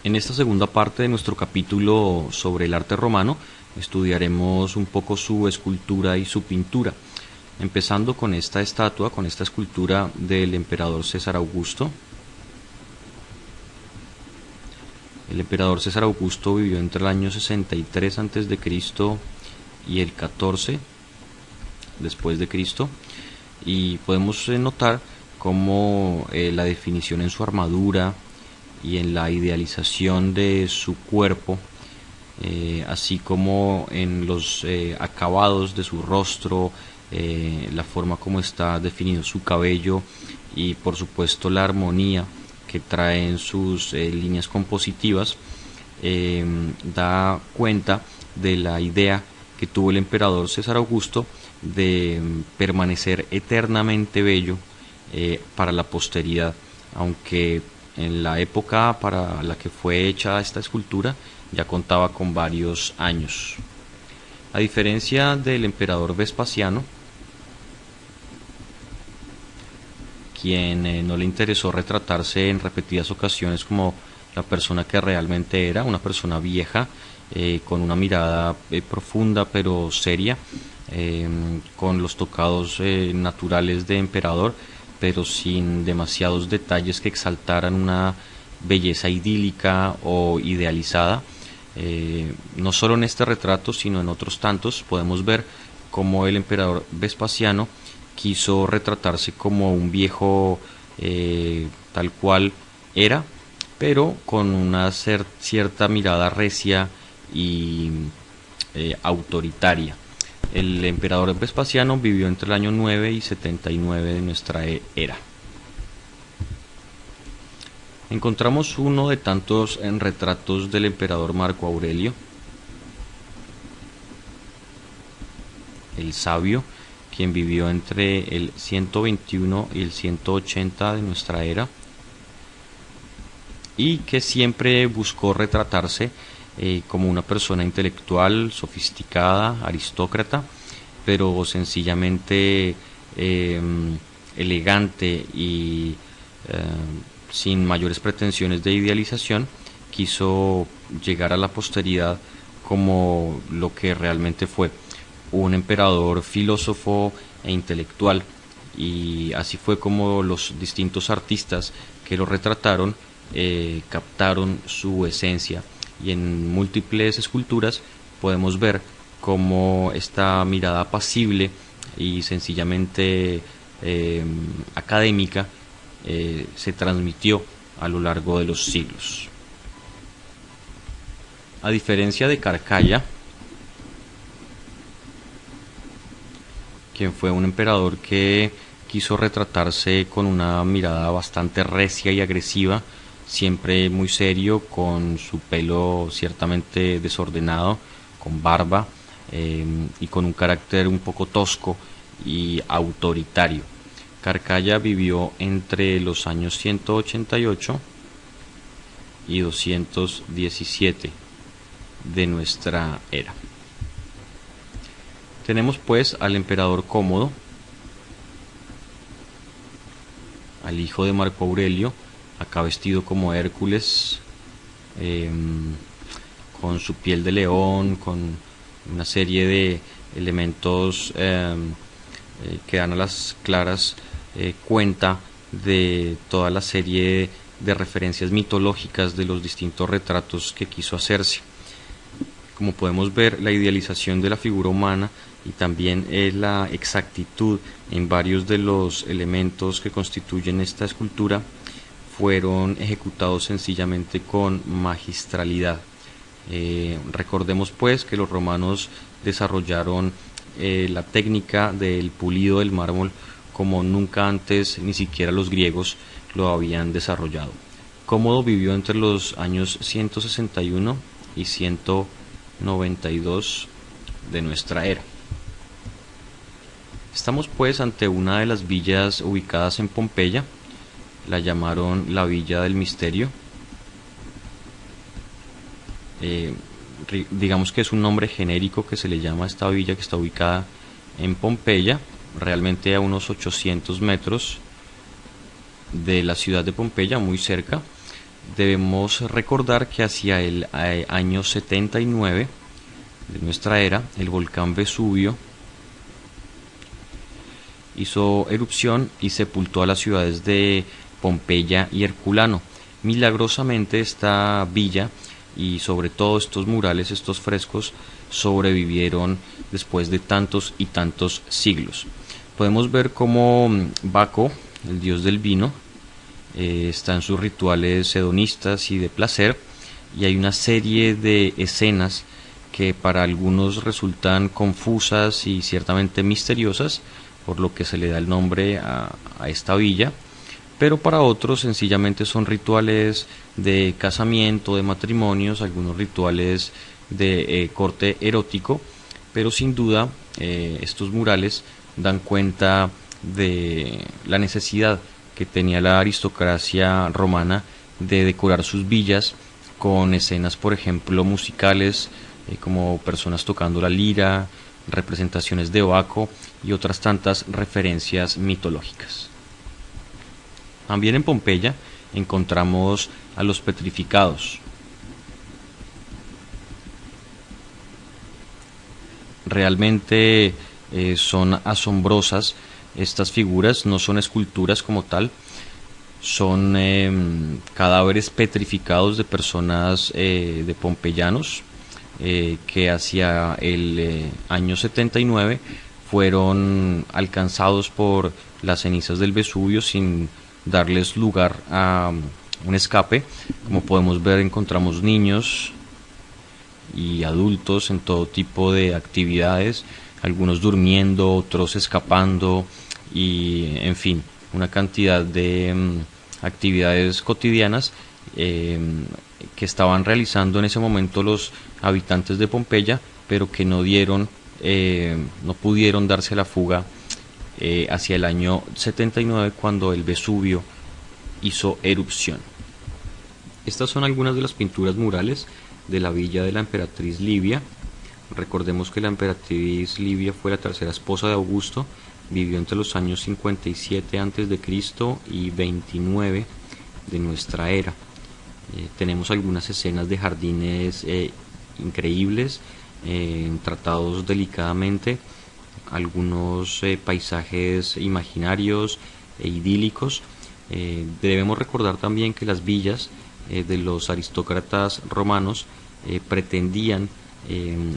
En esta segunda parte de nuestro capítulo sobre el arte romano estudiaremos un poco su escultura y su pintura, empezando con esta estatua, con esta escultura del emperador César Augusto. El emperador César Augusto vivió entre el año 63 a.C. y el 14 después de Cristo, y podemos notar cómo la definición en su armadura y en la idealización de su cuerpo, así como en los acabados de su rostro, la forma como está definido su cabello y por supuesto la armonía que trae en sus líneas compositivas, da cuenta de la idea que tuvo el emperador César Augusto de permanecer eternamente bello para la posteridad, aunque en la época para la que fue hecha esta escultura ya contaba con varios años. A diferencia del emperador Vespasiano, quien no le interesó retratarse en repetidas ocasiones como la persona que realmente era, una persona vieja, con una mirada profunda pero seria, con los tocados naturales de emperador, pero sin demasiados detalles que exaltaran una belleza idílica o idealizada. No solo en este retrato, sino en otros tantos, podemos ver cómo el emperador Vespasiano quiso retratarse como un viejo tal cual era, pero con una cierta mirada recia y autoritaria. El emperador Vespasiano vivió entre el año 9 y 79 de nuestra era. Encontramos uno de tantos retratos del emperador Marco Aurelio, el sabio, quien vivió entre el 121 y el 180 de nuestra era, y que siempre buscó retratarse como una persona intelectual, sofisticada, aristócrata, pero sencillamente elegante y sin mayores pretensiones de idealización. Quiso llegar a la posteridad como lo que realmente fue, un emperador filósofo e intelectual, y así fue como los distintos artistas que lo retrataron captaron su esencia, y en múltiples esculturas podemos ver cómo esta mirada apacible y sencillamente académica se transmitió a lo largo de los siglos. A diferencia de Caracalla, quien fue un emperador que quiso retratarse con una mirada bastante recia y agresiva, siempre muy serio, con su pelo ciertamente desordenado, con barba y con un carácter un poco tosco y autoritario. Caracalla vivió entre los años 188 y 217 de nuestra era. Tenemos pues al emperador Cómodo, al hijo de Marco Aurelio, acá vestido como Hércules, con su piel de león, con una serie de elementos que dan a las claras cuenta de toda la serie de referencias mitológicas de los distintos retratos que quiso hacerse. Como podemos ver, la idealización de la figura humana y también la exactitud en varios de los elementos que constituyen esta escultura fueron ejecutados sencillamente con magistralidad. Recordemos pues que los romanos desarrollaron la técnica del pulido del mármol como nunca antes ni siquiera los griegos lo habían desarrollado. Cómodo vivió entre los años 161 y 192 de nuestra era. Estamos pues ante una de las villas ubicadas en Pompeya. La llamaron la Villa del Misterio. Digamos que es un nombre genérico que se le llama a esta villa, que está ubicada en Pompeya, realmente a unos 800 metros de la ciudad de Pompeya, muy cerca. debemos recordar que hacia el año 79 de nuestra era, el volcán Vesubio hizo erupción y sepultó a las ciudades de Pompeya y Herculano. Milagrosamente esta villa y sobre todo estos murales, estos frescos, sobrevivieron después de tantos y tantos siglos. Podemos ver cómo Baco, el dios del vino, está en sus rituales hedonistas y de placer, y hay una serie de escenas que para algunos resultan confusas y ciertamente misteriosas, por lo que se le da el nombre a esta villa, pero para otros sencillamente son rituales de casamiento, de matrimonios, algunos rituales de corte erótico, pero sin duda estos murales dan cuenta de la necesidad que tenía la aristocracia romana de decorar sus villas con escenas, por ejemplo, musicales, como personas tocando la lira, representaciones de Baco y otras tantas referencias mitológicas. También en Pompeya encontramos a los petrificados. Realmente son asombrosas estas figuras, no son esculturas como tal, son cadáveres petrificados de personas de pompeyanos que hacia el año 79 fueron alcanzados por las cenizas del Vesubio sin darles lugar a un escape. Como podemos ver, encontramos niños y adultos en todo tipo de actividades, algunos durmiendo, otros escapando y en fin, una cantidad de actividades cotidianas que estaban realizando en ese momento los habitantes de Pompeya, pero que no pudieron darse la fuga hacia el año 79, cuando el Vesubio hizo erupción. Estas son algunas de las pinturas murales de la villa de la emperatriz Livia. Recordemos que la emperatriz Livia fue la tercera esposa de Augusto, vivió entre los años 57 a.C. y 29 de nuestra era. Tenemos algunas escenas de jardines increíbles, tratados delicadamente, algunos paisajes imaginarios e idílicos. Debemos recordar también que las villas de los aristócratas romanos pretendían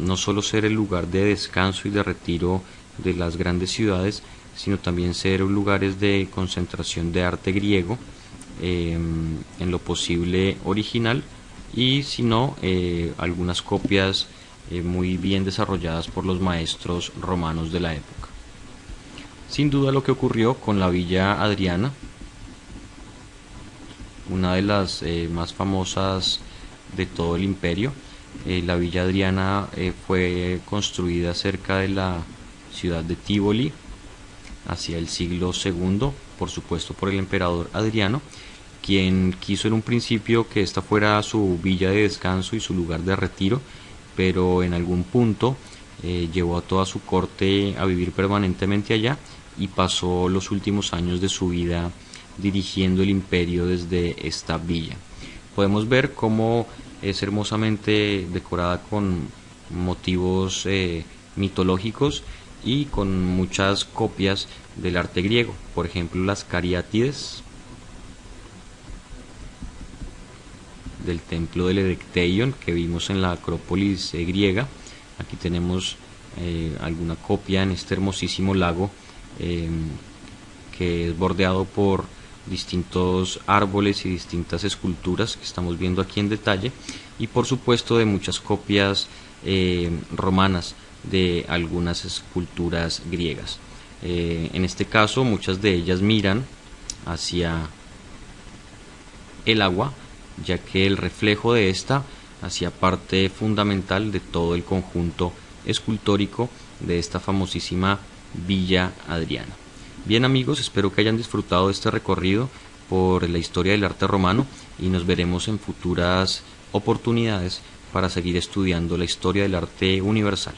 no solo ser el lugar de descanso y de retiro de las grandes ciudades, sino también ser lugares de concentración de arte griego, en lo posible original, y si no, algunas copias muy bien desarrolladas por los maestros romanos de la época. Sin duda, lo que ocurrió con la Villa Adriana, una de las más famosas de todo el imperio, la Villa Adriana fue construida cerca de la ciudad de Tívoli hacia el siglo II, por supuesto por el emperador Adriano, quien quiso en un principio que esta fuera su villa de descanso y su lugar de retiro, pero en algún punto llevó a toda su corte a vivir permanentemente allá y pasó los últimos años de su vida dirigiendo el imperio desde esta villa. Podemos ver cómo es hermosamente decorada con motivos mitológicos y con muchas copias del arte griego, por ejemplo las cariátides del templo del Erecteion que vimos en la Acrópolis griega. Aquí tenemos alguna copia en este hermosísimo lago que es bordeado por distintos árboles y distintas esculturas que estamos viendo aquí en detalle, y por supuesto de muchas copias romanas de algunas esculturas griegas. En este caso muchas de ellas miran hacia el agua, ya que el reflejo de esta hacía parte fundamental de todo el conjunto escultórico de esta famosísima Villa Adriana. Bien amigos, espero que hayan disfrutado de este recorrido por la historia del arte romano y nos veremos en futuras oportunidades para seguir estudiando la historia del arte universal.